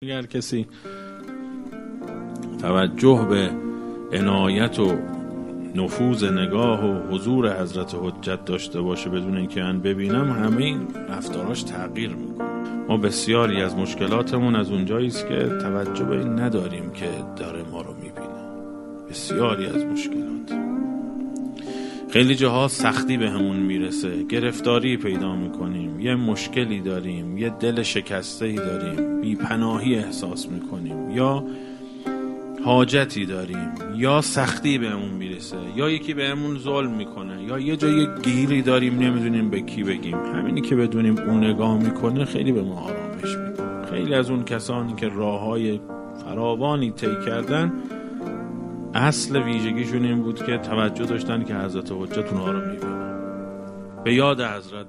اگر کسی توجه به عنایت و نفوذ نگاه و حضور حضرت حجت داشته باشه بدون اینکه من ببینم، همه این رفتاراش تغییر میکنه. ما بسیاری از مشکلاتمون از اونجایی است که توجه به این نداریم که داره ما رو میبینه. بسیاری از مشکلات، خیلی جاها سختی به همون میرسه، گرفتاری پیدا میکنیم، یه مشکلی داریم، یه دل شکسته‌ای داریم، بی‌پناهی احساس میکنیم، یا حاجتی داریم، یا سختی به همون میرسه، یا یکی به همون ظلم میکنه، یا یه جای گیری داریم نمیدونیم به کی بگیم. همینی که بدونیم اون نگاه میکنه خیلی به ما آرامش میده. خیلی از اون کسانی که راههای فراوانی طی کردن، اصل ویژگیشون این بود که توجه داشتن که حضرت حجت اونها رو میبینه. به یاد حضرت